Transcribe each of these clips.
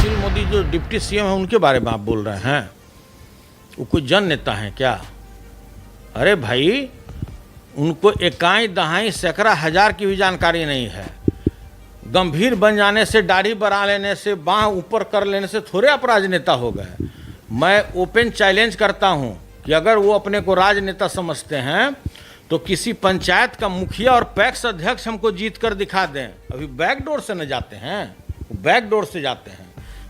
सुशील मोदी जो deputy CM है उनके बारे में आप बोल रहे हैं, वो कोई जन नेता हैं क्या? अरे भाई, उनको इकाई दहाई सैकड़ा हजार की भी जानकारी नहीं है। गंभीर बन जाने से, दाढ़ी बढ़ा लेने से, बाह ऊपर कर लेने से थोड़े आप राजनेता हो गए। मैं ओपन चैलेंज करता हूं कि अगर वो अपने को राजनेता समझते हैं तो किसी पंचायत का मुखिया और पैक्स अध्यक्ष हमको जीत कर दिखा दें। अभी बैकडोर से न जाते हैं, बैकडोर से जाते हैं।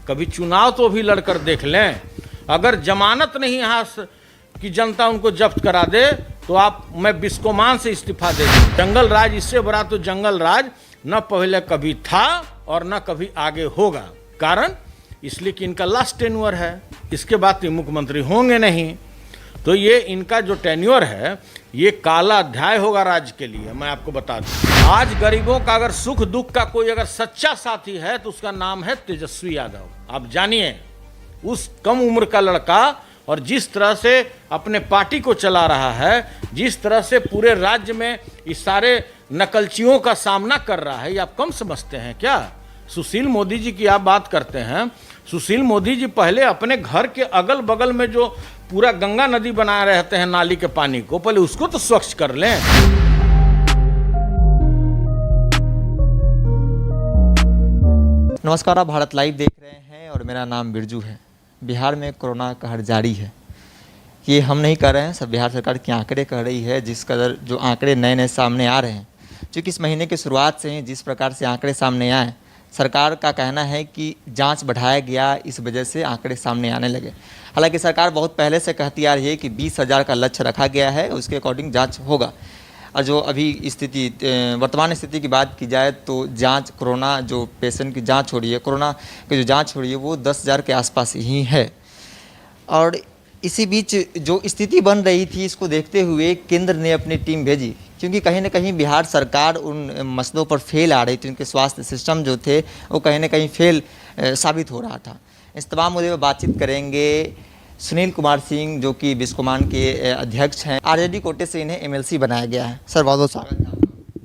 कभी चुनाव तो भी लड़कर देख लें। अगर जमानत नहीं यहाँ कि जनता उनको जब्त करा दे तो मैं बिस्कोमान से इस्तीफा दे दूँ। जंगल राज, इससे बड़ा तो जंगल राज न पहले कभी था और न कभी आगे होगा। कारण इसलिए कि इनका लास्ट टेन्योर है, इसके बाद ये मुख्यमंत्री होंगे नहीं। तो ये इनका जो टेन्योर है ये काला अध्याय होगा राज्य के लिए। मैं आपको बता दूं, आज गरीबों का अगर सुख दुख का कोई अगर सच्चा साथी है तो उसका नाम है तेजस्वी यादव। आप जानिए, उस कम उम्र का लड़का और जिस तरह से अपने पार्टी को चला रहा है, जिस तरह से पूरे राज्य में इस सारे नकलचियों का सामना कर रहा है, ये आप कम समझते हैं क्या? सुशील मोदी जी की आप बात करते हैं। सुशील मोदी जी पहले अपने घर के अगल बगल में जो पूरा गंगा नदी बना रहते हैं नाली के पानी को, पहले उसको तो स्वच्छ कर लें। नमस्कार, आप भारत लाइव देख रहे हैं और मेरा नाम बिरजू है। बिहार में कोरोना कहर जारी है। ये हम नहीं कर रहे हैं, सब बिहार सरकार के आंकड़े कह रही है। जिस कदर जो आंकड़े नए नए सामने आ रहे हैं, क्योंकि इस महीने की शुरुआत से ही जिस प्रकार से आंकड़े सामने आए, सरकार का कहना है कि जांच बढ़ाया गया, इस वजह से आंकड़े सामने आने लगे। हालांकि सरकार बहुत पहले से कहती आ रही है कि 20,000 का लक्ष्य रखा गया है, उसके अकॉर्डिंग जांच होगा। और जो अभी स्थिति, वर्तमान स्थिति की बात की जाए तो जांच, कोरोना जो पेशेंट की जांच हो रही है, कोरोना की जो जांच हो रही है वो 10,000 के आसपास ही है। और इसी बीच जो स्थिति बन रही थी, इसको देखते हुए केंद्र ने अपनी टीम भेजी, क्योंकि कहीं ना कहीं बिहार सरकार उन मसलों पर फेल आ रही थी। उनके स्वास्थ्य सिस्टम जो थे वो कहीं ना कहीं फेल साबित हो रहा था। इस तमाम मुद्दे पर बातचीत करेंगे सुनील कुमार सिंह, जो कि बिस्कोमान के अध्यक्ष हैं। आरजेडी कोटे से इन्हें एमएलसी बनाया गया है। सर, बहुत बहुत स्वागत है।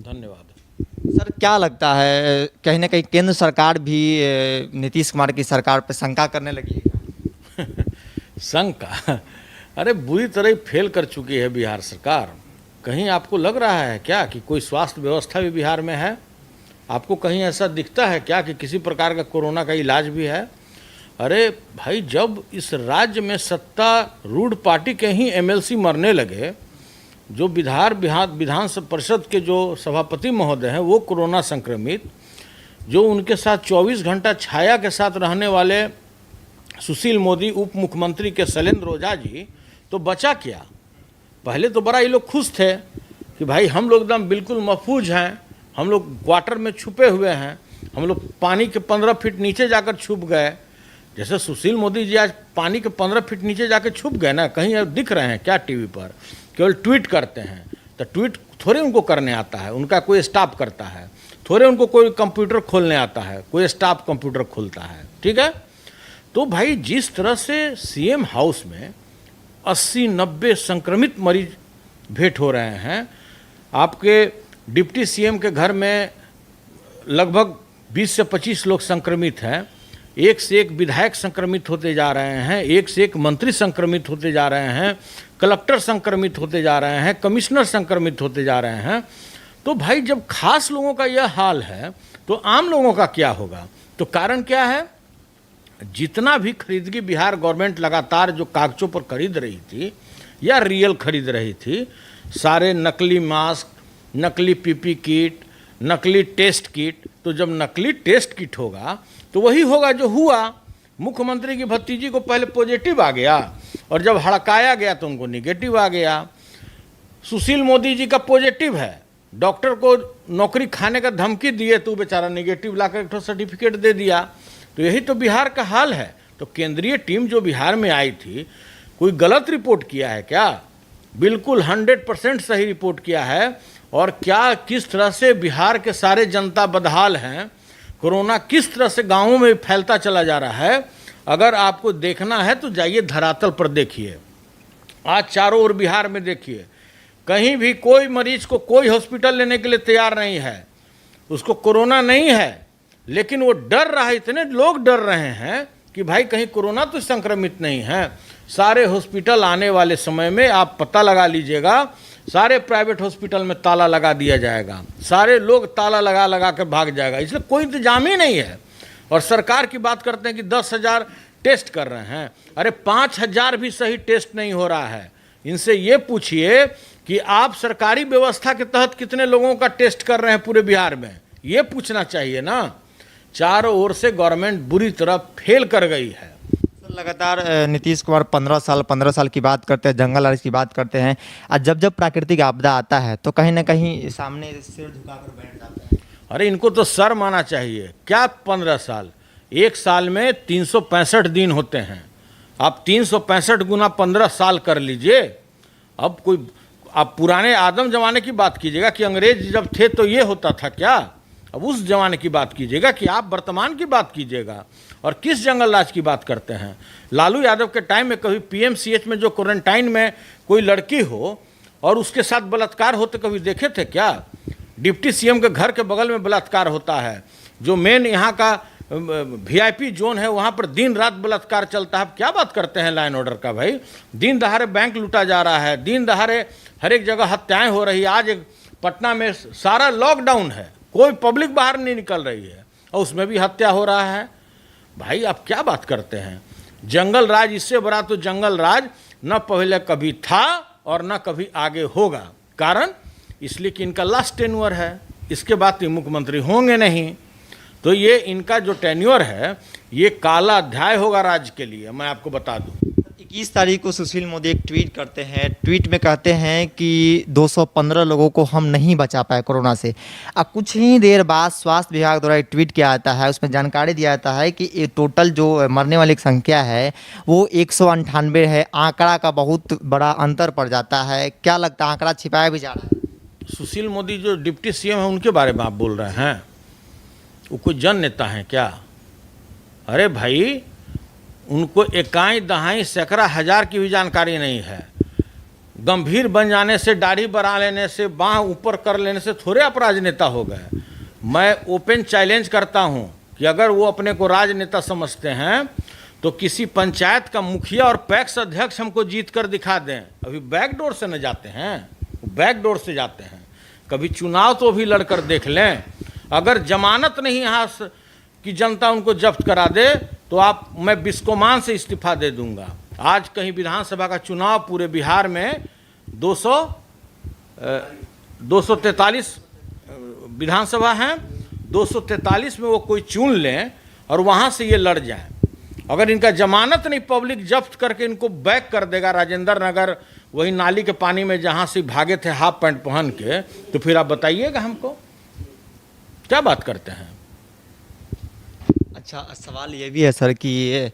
धन्यवाद। सर, क्या लगता है, कहीं ना कहीं केंद्र सरकार भी नीतीश कुमार की सरकार पर शंका करने लगी है? शंका? अरे बुरी तरह ही फेल कर चुकी है बिहार सरकार। कहीं आपको लग रहा है क्या कि कोई स्वास्थ्य व्यवस्था भी बिहार में है? आपको कहीं ऐसा दिखता है क्या कि किसी प्रकार का कोरोना का इलाज भी है? अरे भाई, जब इस राज्य में सत्तारूढ़ पार्टी के ही एमएलसी मरने लगे, जो विधान परिषद के जो सभापति महोदय हैं वो कोरोना संक्रमित, जो उनके साथ 24 घंटा छाया के साथ रहने वाले सुशील मोदी, उप मुख्यमंत्री के शैलेंद्र ओझा जी, तो बचा क्या? पहले तो बड़ा ये लोग खुश थे कि भाई हम लोग एकदम बिल्कुल महफूज हैं, हम लोग क्वार्टर में छुपे हुए हैं, हम लोग पानी के 15 फीट नीचे जाकर छुप गए। जैसे सुशील मोदी जी आज पानी के 15 फीट नीचे जाकर छुप गए ना, कहीं अब दिख रहे हैं क्या टीवी पर? केवल ट्वीट करते हैं। तो ट्वीट थोड़े उनको करने आता है, उनका कोई स्टाफ करता है। थोड़े उनको कोई कंप्यूटर खोलने आता है, कोई स्टाफ कंप्यूटर खोलता है। ठीक है, तो भाई जिस तरह से सीएम हाउस में 80-90 संक्रमित मरीज भेंट हो रहे हैं, आपके डिप्टी सीएम के घर में लगभग 20 से 25 लोग संक्रमित हैं, एक से एक विधायक संक्रमित होते जा रहे हैं, एक से एक मंत्री संक्रमित होते जा रहे हैं, कलेक्टर संक्रमित होते जा रहे हैं, कमिश्नर संक्रमित होते जा रहे हैं। तो भाई जब खास लोगों का यह हाल है तो आम लोगों का क्या होगा? तो कारण क्या है? जितना भी खरीदगी बिहार गवर्नमेंट लगातार जो कागजों पर खरीद रही थी या रियल खरीद रही थी, सारे नकली मास्क, नकली पीपी किट, नकली टेस्ट किट, तो जब नकली टेस्ट किट होगा तो वही होगा जो हुआ। मुख्यमंत्री की भतीजी को पहले पॉजिटिव आ गया और जब हड़काया गया तो उनको निगेटिव आ गया। सुशील मोदी जी का पॉजिटिव है, डॉक्टर को नौकरी खाने का धमकी दिए तो बेचारा निगेटिव लाकर एक सर्टिफिकेट दे दिया। तो यही तो बिहार का हाल है। तो केंद्रीय टीम जो बिहार में आई थी, कोई गलत रिपोर्ट किया है क्या? बिल्कुल 100% सही रिपोर्ट किया है। और क्या किस तरह से बिहार के सारे जनता बदहाल हैं, कोरोना किस तरह से गांवों में फैलता चला जा रहा है। अगर आपको देखना है तो जाइए धरातल पर देखिए। आज चारों ओर बिहार में देखिए, कहीं भी कोई मरीज को कोई हॉस्पिटल लेने के लिए तैयार नहीं है। उसको कोरोना नहीं है लेकिन वो डर रहा है, इतने लोग डर रहे हैं कि भाई कहीं कोरोना तो संक्रमित नहीं है। सारे हॉस्पिटल आने वाले समय में आप पता लगा लीजिएगा, सारे प्राइवेट हॉस्पिटल में ताला लगा दिया जाएगा, सारे लोग ताला लगा लगा कर भाग जाएगा, इसलिए कोई इंतजाम ही नहीं है। और सरकार की बात करते हैं कि 10,000 टेस्ट कर रहे हैं, अरे 5,000 भी सही टेस्ट नहीं हो रहा है। इनसे ये पूछिए कि आप सरकारी व्यवस्था के तहत कितने लोगों का टेस्ट कर रहे हैं पूरे बिहार में, ये पूछना चाहिए ना। चारों ओर से गवर्नमेंट बुरी तरह फेल कर गई है। लगातार नीतीश कुमार 15 साल की बात करते हैं, जंगल राज की बात करते हैं, और जब जब प्राकृतिक आपदा आता है तो कहीं ना कहीं सामने सिर झुकाकर बैठ जाते हैं। अरे इनको तो शर्म आना चाहिए। क्या 15 साल, एक साल में 365 दिन होते हैं, आप 365 गुना 15 साल कर लीजिए। अब कोई आप पुराने आदम जमाने की बात कीजिएगा कि अंग्रेज जब थे तो ये होता था क्या, अब उस जमाने की बात कीजिएगा कि आप वर्तमान की बात कीजिएगा। और किस जंगल राज की बात करते हैं? लालू यादव के टाइम में कभी पीएमसीएच में जो क्वारंटाइन में कोई लड़की हो और उसके साथ बलात्कार होते कभी देखे थे क्या? डिप्टी सीएम के घर के बगल में बलात्कार होता है, जो मेन यहाँ का वीआईपी जोन है वहाँ पर दिन रात बलात्कार चलता है। क्या बात करते हैं लाइन ऑर्डर का भाई? दिन दहाड़े बैंक लूटा जा रहा है, दिन दहाड़े हर एक जगह हत्याएं हो रही है। आज पटना में सारा लॉकडाउन है, कोई पब्लिक बाहर नहीं निकल रही है और उसमें भी हत्या हो रहा है। भाई आप क्या बात करते हैं? जंगल राज, इससे बड़ा तो जंगल राज न पहले कभी था और न कभी आगे होगा। कारण इसलिए कि इनका लास्ट टेन्योर है, इसके बाद ये मुख्यमंत्री होंगे नहीं। तो ये इनका जो टेन्योर है ये काला अध्याय होगा राज्य के लिए, मैं आपको बता दूं। 21 तारीख को सुशील मोदी एक ट्वीट करते हैं, ट्वीट में कहते हैं कि 215 लोगों को हम नहीं बचा पाए कोरोना से। अब कुछ ही देर बाद स्वास्थ्य विभाग द्वारा एक ट्वीट किया जाता है, उसमें जानकारी दिया जाता है कि ये टोटल जो मरने वाली संख्या है वो 198 है। आंकड़ा का बहुत बड़ा अंतर पड़ जाता है, क्या लगता है आंकड़ा छिपाया भी जा रहा है? सुशील मोदी जो डिप्टी सीएम है उनके बारे में आप बोल रहे हैं? वो कोई जन नेता हैं क्या? अरे भाई उनको एकाई दहाई सैकड़ा हजार की भी जानकारी नहीं है। गंभीर बन जाने से, दाढ़ी बढ़ा लेने से, बाँह ऊपर कर लेने से थोड़े आप राजनेता हो गए। मैं ओपन चैलेंज करता हूं कि अगर वो अपने को राजनेता समझते हैं तो किसी पंचायत का मुखिया और पैक्स अध्यक्ष हमको जीत कर दिखा दें। अभी बैकडोर से न जाते हैं, बैकडोर से जाते हैं। कभी चुनाव तो भी लड़कर देख लें। अगर जमानत नहीं यहाँ की जनता उनको जब्त करा दे तो मैं बिस्कोमान से इस्तीफा दे दूंगा। आज कहीं विधानसभा का चुनाव पूरे बिहार में 243 विधानसभा हैं, 243 में वो कोई चुन लें और वहाँ से ये लड़ जाएं। अगर इनका जमानत नहीं पब्लिक जब्त करके इनको बैक कर देगा राजेंद्र नगर, वही नाली के पानी में जहाँ से भागे थे हाफ पैंट पहन के, तो फिर आप बताइएगा हमको क्या बात करते हैं? अच्छा, सवाल ये भी है सर कि ये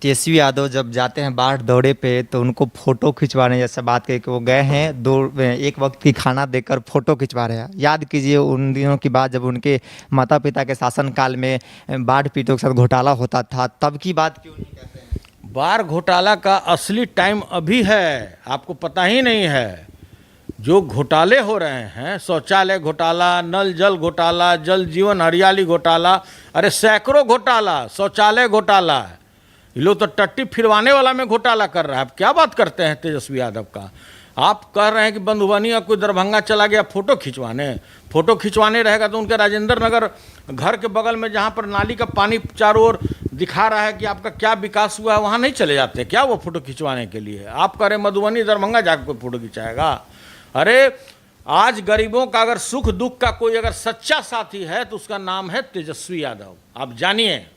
तेजस्वी यादव जब जाते हैं बाढ़ दौरे पे तो उनको फ़ोटो खिंचवाने, जैसे बात करें कि वो गए हैं एक वक्त की खाना देकर फ़ोटो खिंचवा रहे हैं। याद कीजिए उन दिनों की बात जब उनके माता पिता के शासनकाल में बाढ़ पीड़ितों के साथ घोटाला होता था, तब की बात क्यों नहीं कहते हैं? बाढ़ घोटाला का असली टाइम अभी है, आपको पता ही नहीं है। जो घोटाले हो रहे हैं, शौचालय घोटाला, नल जल घोटाला, जल जीवन हरियाली घोटाला, अरे सैकड़ों घोटाला, शौचालय घोटाला। ये लोग तो टट्टी फिरवाने वाला में घोटाला कर रहा है। आप क्या बात करते हैं तेजस्वी यादव का? आप कह रहे हैं कि बंधुबनी कोई दरभंगा चला गया फ़ोटो खिंचवाने रहेगा तो उनके राजेंद्र नगर घर के बगल में जहाँ पर नाली का पानी चारों ओर दिखा रहा है कि आपका क्या विकास हुआ है, वहाँ नहीं चले जाते क्या वो फ़ोटो खिंचवाने के लिए? आप कह रहे हैं मधुबनी दरभंगा जाकर कोई फ़ोटो खिंचाएगा? अरे आज गरीबों का अगर सुख दुख का कोई अगर सच्चा साथी है तो उसका नाम है तेजस्वी यादव। आप जानिए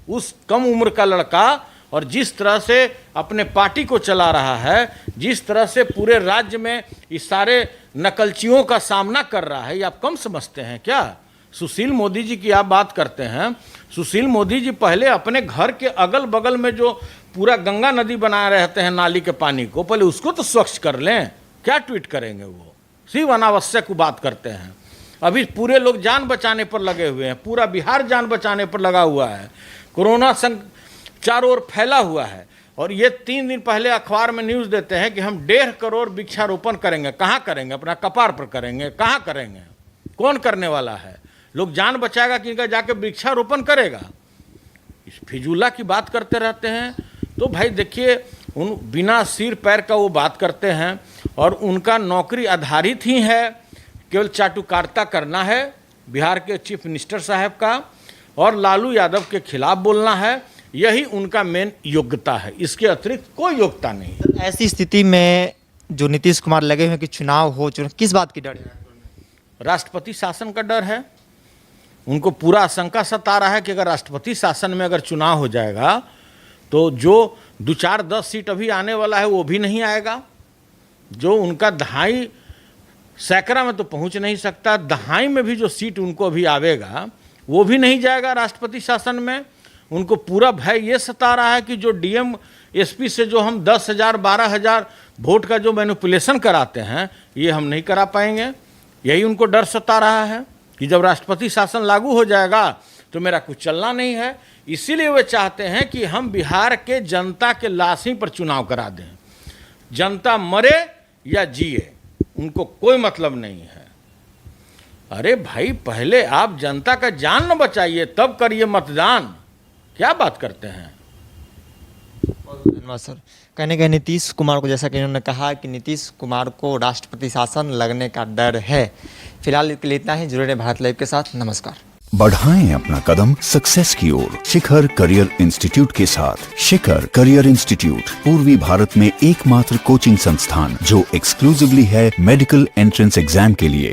उस कम उम्र का लड़का और जिस तरह से अपने पार्टी को चला रहा है, जिस तरह से पूरे राज्य में इस सारे नकलचियों का सामना कर रहा है, ये आप कम समझते हैं क्या? सुशील मोदी जी की आप बात करते हैं, सुशील मोदी जी पहले अपने घर के अगल बगल में जो पूरा गंगा नदी बनाए रहते हैं नाली के पानी को, पहले उसको तो स्वच्छ कर लें। क्या ट्वीट करेंगे वो? सिर्फ अनावश्यक बात करते हैं। अभी पूरे लोग जान बचाने पर लगे हुए हैं, पूरा बिहार जान बचाने पर लगा हुआ है। कोरोना चारों ओर फैला हुआ है और ये 3 दिन पहले अखबार में न्यूज़ देते हैं कि हम 1.5 करोड़ वृक्षारोपण करेंगे। कहाँ करेंगे? अपना कपार पर करेंगे? कहाँ करेंगे? कौन करने वाला है? लोग जान बचाएगा कि इनका जाके वृक्षारोपण करेगा। इस फिजूला की बात करते रहते हैं। तो भाई देखिए, उन बिना सिर पैर का वो बात करते हैं और उनका नौकरी आधारित ही है, केवल चाटुकारिता करना है बिहार के चीफ मिनिस्टर साहब का और लालू यादव के खिलाफ बोलना है, यही उनका मेन योग्यता है, इसके अतिरिक्त कोई योग्यता नहीं है। ऐसी स्थिति में जो नीतीश कुमार लगे हुए हैं कि चुनाव हो, किस बात की डर है? राष्ट्रपति शासन का डर है। उनको पूरा आशंका सता रहा है कि अगर राष्ट्रपति शासन में अगर चुनाव हो जाएगा तो जो 2-4-10 सीट अभी आने वाला है वो भी नहीं आएगा। जो उनका दहाई सैकड़ा में तो पहुंच नहीं सकता, दहाई में भी जो सीट उनको अभी आवेगा वो भी नहीं जाएगा राष्ट्रपति शासन में। उनको पूरा भय ये सता रहा है कि जो डीएम एसपी से जो हम 10,000 12,000 वोट का जो मैनिपुलेशन कराते हैं ये हम नहीं करा पाएंगे। यही उनको डर सता रहा है कि जब राष्ट्रपति शासन लागू हो जाएगा तो मेरा कुछ चलना नहीं है। इसीलिए वे चाहते हैं कि हम बिहार के जनता के लाश पर चुनाव करा दें। जनता मरे या जिए उनको कोई मतलब नहीं है। अरे भाई, पहले आप जनता का जान न बचाइए तब करिए मतदान। क्या बात करते हैं? धन्यवाद सर। कहने गए नीतीश कुमार को, जैसा कि इन्होंने कहा कि नीतीश कुमार को राष्ट्रपति शासन लगने का डर है। फिलहाल इसके लिए इतना ही। जुड़े रहें भारत लाइव के साथ। नमस्कार। बढ़ाएं अपना कदम सक्सेस की ओर शिखर करियर इंस्टीट्यूट के साथ। शिखर करियर इंस्टीट्यूट पूर्वी भारत में एकमात्र कोचिंग संस्थान जो एक्सक्लूसिवली है मेडिकल एंट्रेंस एग्जाम के लिए।